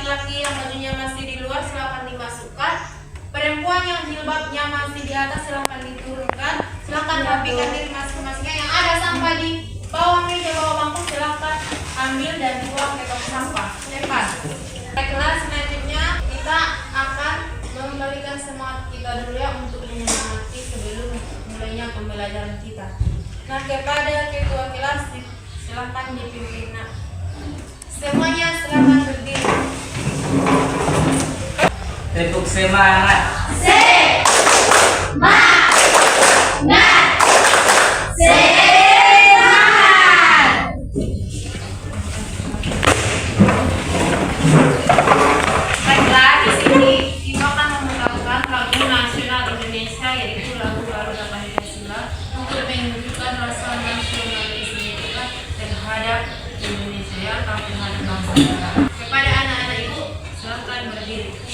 laki-laki yang bajunya masih di luar silakan dimasukkan. Perempuan yang jilbabnya masih di atas silakan diturunkan. Silakan rapikan diri masing-masingnya. Yang ada sampah di bawah meja, bawah bangku silakan ambil dan dibuang ke tong sampah. Cepat. Baiklah, selanjutnya kita akan memberikan semangat kita dulu ya untuk menyemangati sebelum mulainya pembelajaran kita. Nah, kepada ketua kelas silakan dipimpin. Nah, semuanya silakan berdiri. Tepuk semangat. Semangat. Semangat. Baiklah, di sini kita akan membawakan lagu nasional Indonesia, yaitu lagu Garuda Pancasila, untuk menunjukkan rasa nasionalisme kita terhadap Indonesia atau terhadap bangsa kita. Kepada anak-anak ibu, silakan berdiri.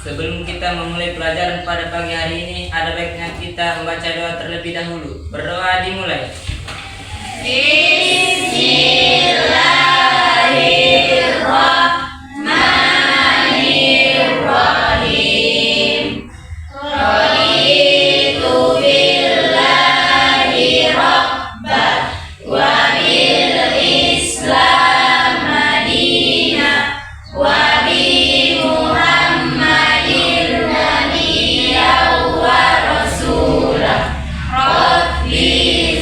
Sebelum kita memulai pelajaran pada pagi hari ini, ada baiknya kita membaca doa terlebih dahulu. Berdoa dimulai. Bismillahirrahmanirrahim. Raditu billahi rabban wa bil Islam madinah wa bi Muhammadin nabiyyan wa rasulah. Rabbi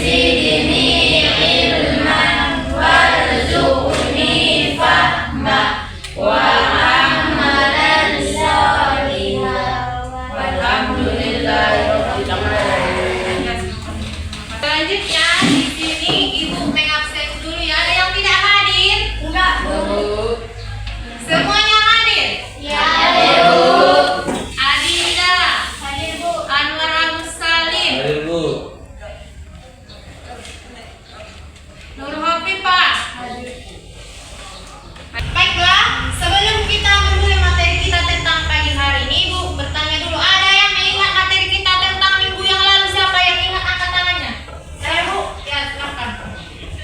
zidni ilman warzuqni fahma wa amalan sholihan walhamdulillahirabbil alamin. Selanjutnya di sini ibu mengabsen dulu ya. Ada yang tidak hadir? Enggak, Bu. Semuanya hadir? Ya, Bu. Adinda, Hadir, Bu. Anwar Agus Salim, Hadir, Bu. Nur Hafifah. Baiklah, sebelum kita memulai materi kita tentang pagi hari ini, Ibu bertanya dulu, ada yang ingat materi kita tentang minggu yang lalu? Siapa yang ingat, angkat tangannya? Saya, Bu. Ya, silakan.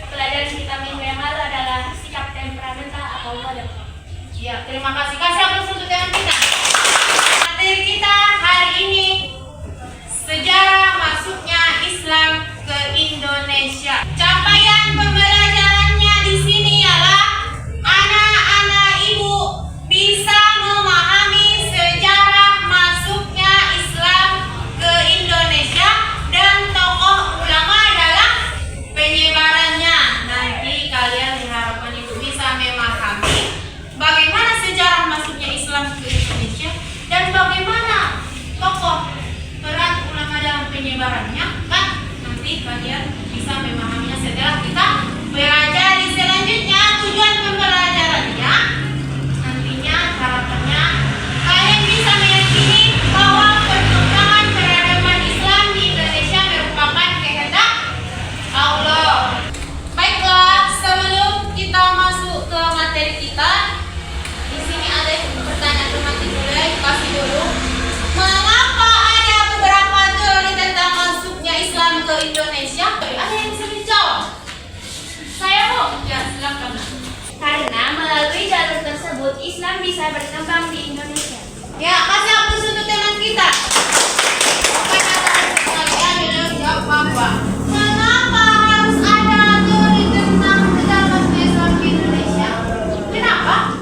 Pelajaran kita minggu yang lalu adalah sikap temperamental atau wadah. Ya, terima kasih. Kasih aplaus untuk teman kita. Materi kita hari ini sejarah masuknya Islam ke Indonesia. Capaian pembelajarannya di sini ialah anak-anak ibu bisa memahami sejarah masuknya Islam ke Indonesia dan tokoh ulama dalam penyebarannya. Nanti kalian diharapkan ibu bisa memahami bagaimana sejarah masuknya Islam ke Indonesia dan bagaimana tokoh peran ulama dalam penyebarannya, kan? Nanti kalian bisa memahaminya setelah kita pelajari. Selanjutnya tujuan pembelajarannya nantinya harapannya kalian bisa meyakini bahwa perkembangan peradaban Islam di Indonesia merupakan kehendak Allah. Baiklah, sebelum kita masuk ke materi kita, di sini ada pertanyaan teman dimulai, kasih dulu. Mengapa ada beberapa teori tentang masuknya Islam ke Indonesia? Ada yang bisa menjawab? Saya, Bu. Ya, silakan. Karena melalui jalur tersebut Islam bisa berkembang di Indonesia. Ya, kasih aplaus untuk teman kita. Oke, kata sekalian dengan jawab Bapak. Mengapa harus ada teori tentang sejarah masuknya Islam ke Indonesia? Kenapa?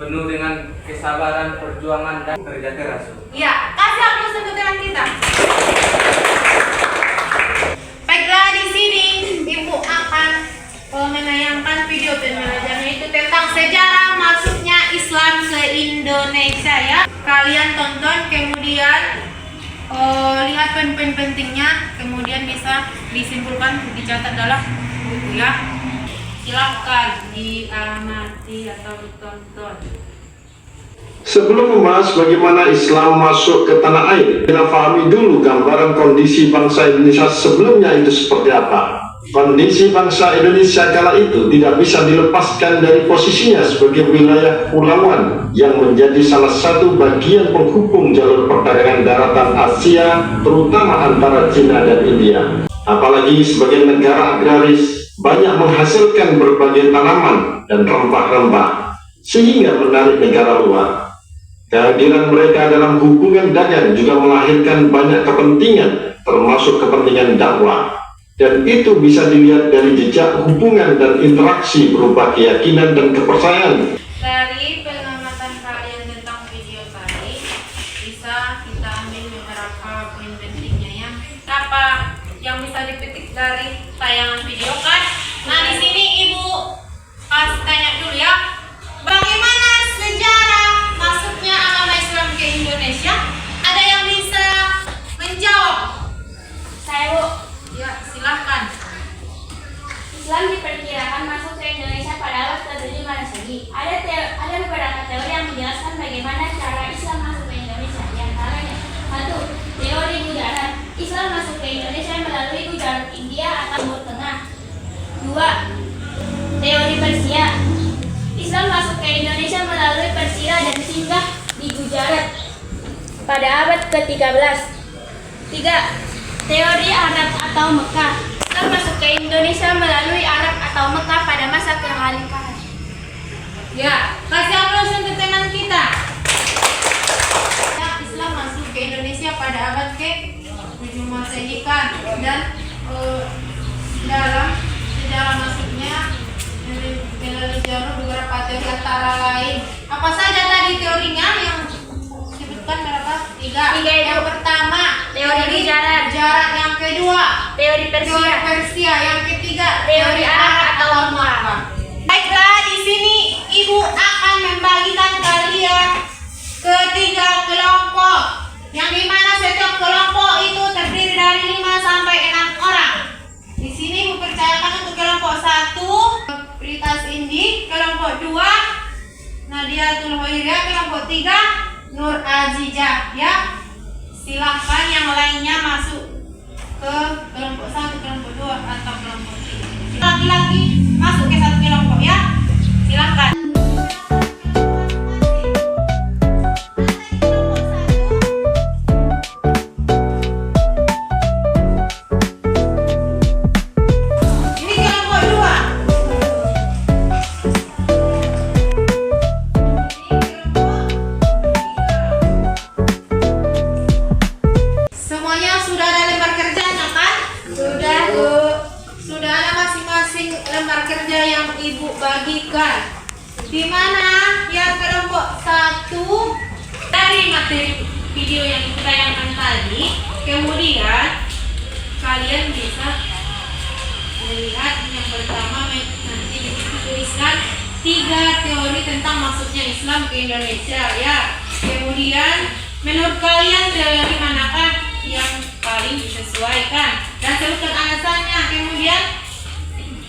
penuh dengan kesabaran, perjuangan, dan kerja keras. Ya, kasih aplaus untuk teman kita. Baiklah, di sini Ibu akan menayangkan video pembelajarannya itu tentang sejarah masuknya Islam ke Indonesia ya. Kalian tonton, kemudian lihat poin-poin pentingnya, kemudian bisa disimpulkan, dicatat dalam buku ya. Silakan diamati atau ditonton. Sebelum membahas bagaimana Islam masuk ke tanah air, kita pahami dulu gambaran kondisi bangsa Indonesia sebelumnya itu seperti apa. Kondisi bangsa Indonesia kala itu tidak bisa dilepaskan dari posisinya sebagai wilayah kepulauan yang menjadi salah satu bagian penghubung jalur perdagangan daratan Asia, terutama antara Cina dan India. Apalagi sebagai negara agraris, banyak menghasilkan berbagai tanaman dan rempah-rempah, sehingga menarik negara luar. Kehadiran mereka dalam hubungan dagang juga melahirkan banyak kepentingan, termasuk kepentingan dakwah. Dan itu bisa dilihat dari jejak hubungan dan interaksi berupa keyakinan dan kepercayaan. Dari pengamatan kalian tentang video tadi, bisa kita ambil beberapa poin pentingnya ya. Apa yang bisa dipetik dari tayangan video kan? Nah, di sini Ibu tanya dulu ya. Bagaimana sejarah masuknya agama Islam ke Indonesia? Ada yang bisa menjawab? Saya, Bu. Ya, silahkan. Islam diperkirakan masuk ke Indonesia pada abad ke-7 Masehi. Ada beberapa teori yang menjelaskan bagaimana cara Islam masuk ke Indonesia. Di antaranya, 1. Teori Gujarat. Islam masuk ke Indonesia melalui Gujarat, India atau Timur Tengah. 2. Teori Persia. Islam masuk ke Indonesia melalui Persia dan singgah di Gujarat pada abad ke-13. 3. Teori Arab atau Mekah. Islam masuk ke Indonesia melalui Arab atau Mekah pada masa kekhalifahan. Ya, kasih aplaus untuk teman kita. Ya, Islam masuk ke Indonesia pada abad ke-7 Masehi kan, dan dalam sejarah masuknya melalui jalur beberapa teori antara lain. Apa saja tadi teorinya yang disebutkan berapa? 3. Yang pertama Teori Gujarat. Yang kedua Teori teori Persia. Yang ketiga Teori Arab atau Mekah. Baiklah, di sini Ibu akan membagikan kalian ke 3 kelompok, yang dimana setiap kelompok itu terdiri dari 5 sampai 6 orang. Di sini Ibu percayakan untuk kelompok 1 Pritas Indi, kelompok 2 Nadiatul Hoiriyah, kelompok 3 Nur Azizah ya. Silahkan yang lainnya masuk ke kelompok 1, kelompok 2 atau kelompok 3. Laki-laki masuk ke 1 kelompok ya. Silahkan. Ini kelompok 2. Semuanya sudah ada lembar kerjanya kan? Sudah, Bu. Sudah ada masing-masing lembar kerja yang Ibu bagikan. Di mana yang kelompok 1 dari materi video yang Ibu tayangkan tadi, kemudian kalian bisa melihat yang pertama nanti dituliskan 3 teori tentang masuknya Islam ke Indonesia ya. Kemudian menurut kalian teori manakah yang paling disesuaikan, dan sebutkan alasannya. Kemudian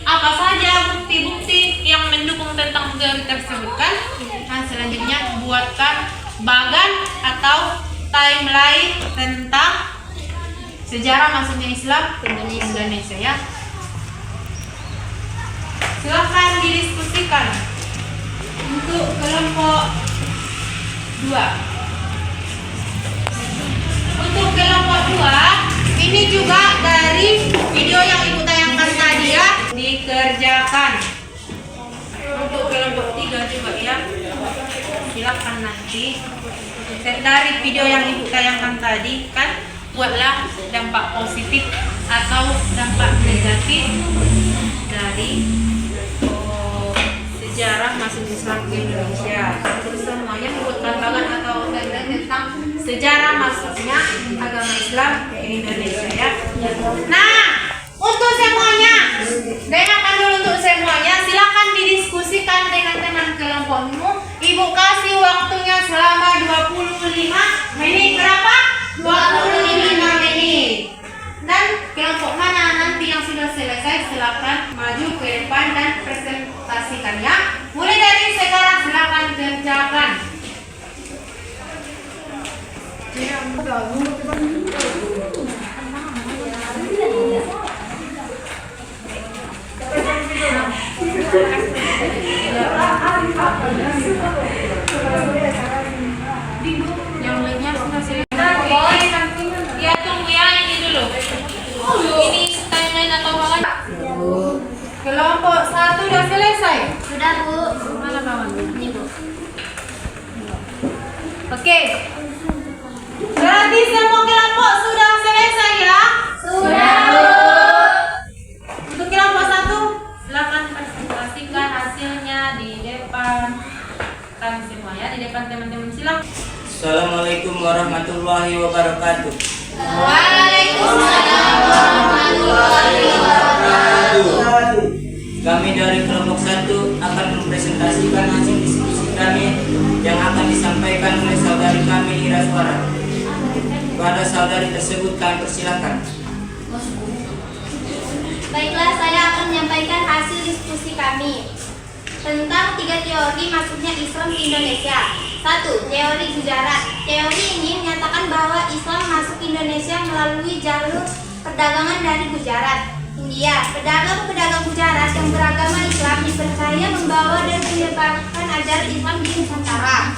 apa saja bukti-bukti yang mendukung tentang teori tersebut kan. Dan selanjutnya buatkan bagan atau timeline tentang sejarah masuknya Islam ke Indonesia ya. Silahkan didiskusikan. Untuk kelompok 2. Untuk kelompok 2, ini juga dari video yang Ibu tayangkan tadi ya, dikerjakan. Untuk kelompok 3 juga ya. Silakan nanti dari video yang Ibu tayangkan tadi kan, buatlah dampak positif atau dampak negatif dari sejarah masuk Islam ke Indonesia. Nah, untuk semuanya, dengarkan dulu untuk semuanya. Silakan didiskusikan dengan teman kelompokmu. Ibu kasih waktunya selama 25 menit. Berapa? 25 menit. Dan kelompok mana nanti yang sudah selesai, silakan maju ke depan dan presentasikannya. Mulai dari sekarang silakan kerjakan. Yang lainnya sudah selesai. Ya tunggu ya ini dulu. Ini timeline atau apa? Kelompok 1 sudah selesai. Sudah, Bu. Mana kawan? Ini, Bu. Oke. Berarti semua kelompok sudah selesai ya? Sudah, Bu. Untuk kelompok 1, silakan presentasikan hasilnya di depan kami semua ya, di depan teman-teman. Silakan. Assalamualaikum warahmatullahi wabarakatuh. Waalaikumsalam warahmatullahi wabarakatuh. Kami dari kelompok 1 akan mempresentasikan hasil diskusi kami yang akan disampaikan oleh saudari kami Ira Suara. Kepada saudari tersebut kami persilakan. Baiklah, saya akan menyampaikan hasil diskusi kami tentang 3 teori masuknya Islam ke Indonesia. 1. Teori Gujarat. Teori ini menyatakan bahwa Islam masuk ke Indonesia melalui jalur perdagangan dari Gujarat, India. Pedagang-pedagang Gujarat yang beragama Islam dipercaya membawa dan menyebarkan ajaran Islam di Nusantara.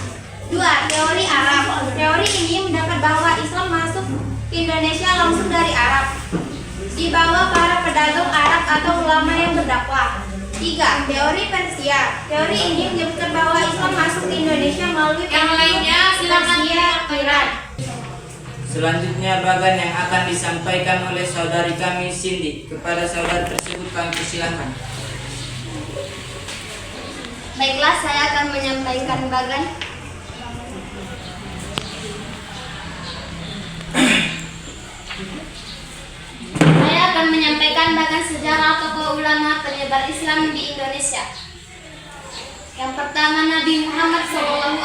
2. Teori Arab. Teori ini mendapat bahwa Islam masuk ke Indonesia langsung dari Arab, dibawa para pedagang Arab atau ulama yang berdakwah. 3. Teori Persia. Teori ini menyebutkan bahwa Islam masuk ke Indonesia melalui Yang lainnya silakan Persia, Iran. Selanjutnya bagan yang akan disampaikan oleh saudari kami Cindy. Kepada saudari tersebut kami persilakan. Baiklah, saya akan menyampaikan bagan. Saya akan menyampaikan bagan sejarah tokoh ulama penyebar Islam di Indonesia. Yang pertama Nabi Muhammad SAW,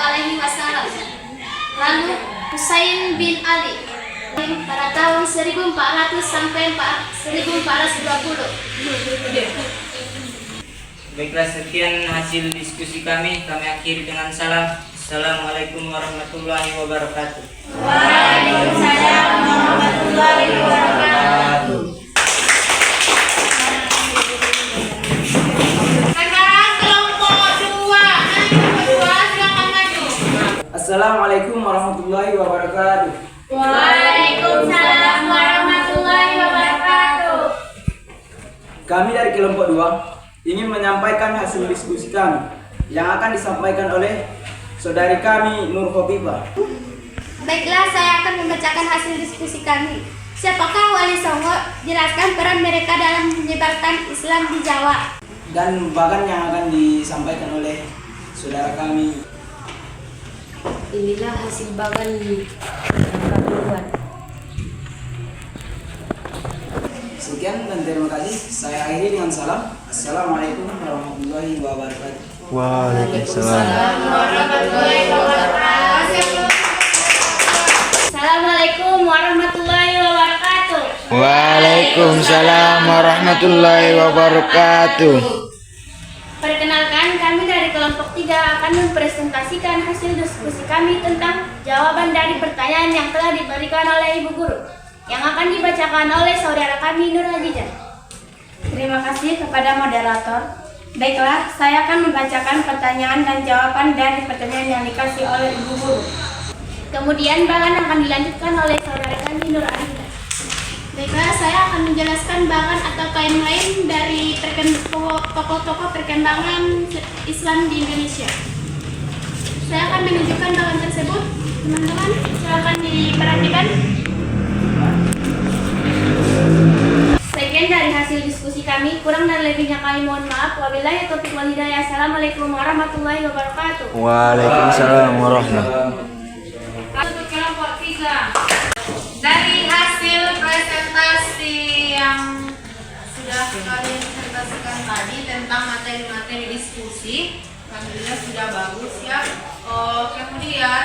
lalu Husain bin Ali pada tahun 1400 sampai 1420. Baiklah, sekian hasil diskusi kami. Kami akhiri dengan salam. Assalamualaikum warahmatullahi wabarakatuh. Waalaikumsalam warahmatullahi wabarakatuh. Sekarang kelompok 2. Kelompok 2 silakan maju. Assalamualaikum warahmatullahi wabarakatuh. Waalaikumsalam warahmatullahi wabarakatuh. Kami dari kelompok 2 ingin menyampaikan hasil diskusi kami yang akan disampaikan oleh saudari kami Nur Khofifah. Baiklah, saya akan membacakan hasil diskusi kami. Siapakah Wali Songo? Jelaskan peran mereka dalam menyebarkan Islam di Jawa. Dan bagan yang akan disampaikan oleh saudara kami. Inilah hasil bagan yang kami buat. Sekian dan terima kasih. Saya akhiri dengan salam. Assalamualaikum warahmatullahi wabarakatuh. Waalaikumsalam warahmatullahi wabarakatuh. Assalamualaikum warahmatullahi wabarakatuh. Waalaikumsalam warahmatullahi wabarakatuh. Perkenalkan, kami dari kelompok 3 akan mempresentasikan hasil diskusi kami tentang jawaban dari pertanyaan yang telah diberikan oleh Ibu Guru, yang akan dibacakan oleh saudara kami Nur Hajijah. Terima kasih kepada moderator. Baiklah, saya akan membacakan pertanyaan dan jawaban dari pertanyaan yang dikasih oleh Ibu Guru. Kemudian bagan akan dilanjutkan oleh saudara kami Nur Hajijah. Baiklah, saya akan menjelaskan bagan atau timeline dari tokoh-tokoh perkembangan Islam di Indonesia. Saya akan menunjukkan bagan tersebut. Teman-teman, silakan diperhatikan. Sekian dari hasil diskusi kami. Kurang dan lebihnya kami mohon maaf. Wabillahi taufiq wal hidayah. Assalamualaikum warahmatullahi wabarakatuh. Waalaikumsalam warahmatullahi Untuk kelompok 3, dari hasil presentasi yang sudah kalian presentasikan tadi tentang materi-materi diskusi, alhamdulillah sudah bagus ya. Kemudian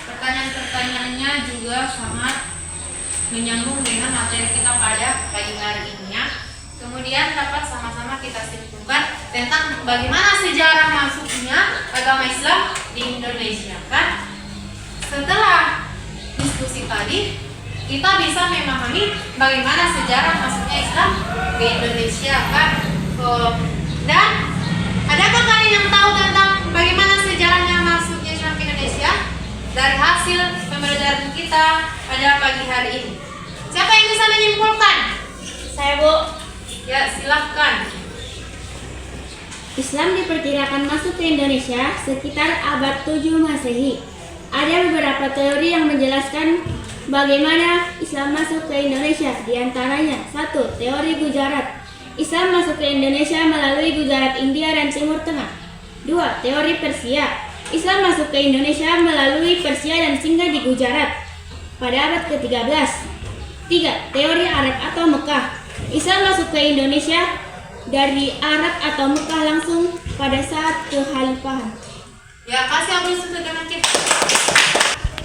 pertanyaan-pertanyaannya juga sangat menyambung dengan materi kita pada pagi hari ini ya. Kemudian dapat sama-sama kita simpulkan tentang bagaimana sejarah masuknya agama Islam di Indonesia kan. Setelah diskusi tadi, kita bisa memahami bagaimana sejarah masuknya Islam ke Indonesia kan. Dan adakah kalian yang tahu tentang bagaimana sejarahnya masuknya Islam ke Indonesia? Dari hasil pembelajaran kita pada pagi hari ini, siapa yang bisa menyimpulkan? Saya, Bu. Ya, silahkan. Islam diperkirakan masuk ke Indonesia sekitar abad 7 Masehi. Ada beberapa teori yang menjelaskan bagaimana Islam masuk ke Indonesia. Di antaranya, 1. Teori Gujarat. Islam masuk ke Indonesia melalui Gujarat, India, dan Timur Tengah. 2. Teori Persia. Islam masuk ke Indonesia melalui Persia dan singgah di Gujarat pada abad ke-13. 3. Teori Arab atau Mekah. Islam masuk ke Indonesia dari Arab atau Mekah langsung pada saat kekhalifahan. Ya, kasih aku sesuai dengan kita.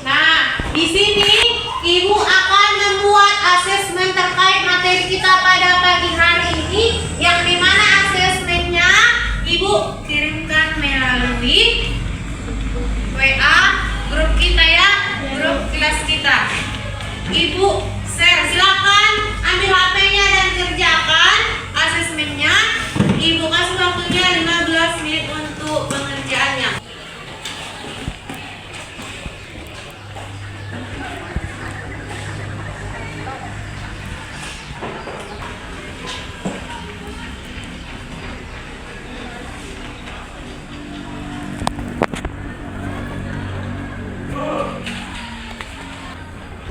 Nah, di sini Ibu akan membuat asesmen terkait materi kita pada pagi hari ini, yang dimana asesmennya Ibu kirimkan melalui WA grup kita ya, grup kelas kita. Ibu share, silakan ambil HP-nya dan kerjakan asesmennya. Ibu kasih waktunya 15 menit untuk pengerjaannya.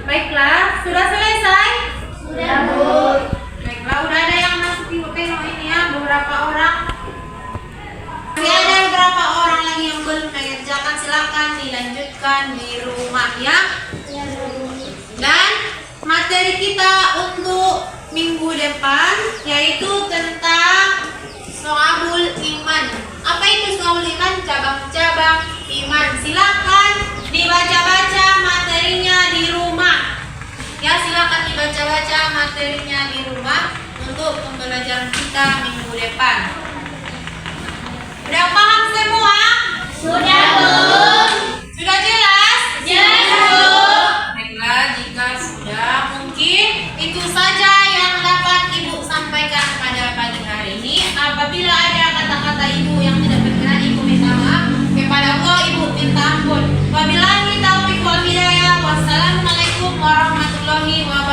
Baiklah, sudah selesai? Sudah, Bu. Baiklah, udah ada yang masuk Ibu tengok ini ya, beberapa orang. Masih ada beberapa orang lagi yang belum mengerjakan, silakan dilanjutkan di rumah ya. Dan materi kita untuk minggu depan yaitu tentang So'abul Iman. Apa itu So'abul Iman? Cabang-cabang iman. Silakan dibaca-baca materinya di rumah. Ya, silakan dibaca-baca materinya di rumah untuk pembelajaran kita minggu depan. Sudah paham semua? Sudah, Bu. Sudah jelas? Jelas, Bu. Baiklah, jika sudah, mungkin itu saja yang dapat Ibu sampaikan pada pagi hari ini. Apabila ada kata-kata Ibu yang tidak berkenan, Ibu minta maaf. Kepada Allah, Ibu minta ampun. Wabillahi taufiq wal hidayah. Wassalamualaikum warahmatullahi wabarakatuh.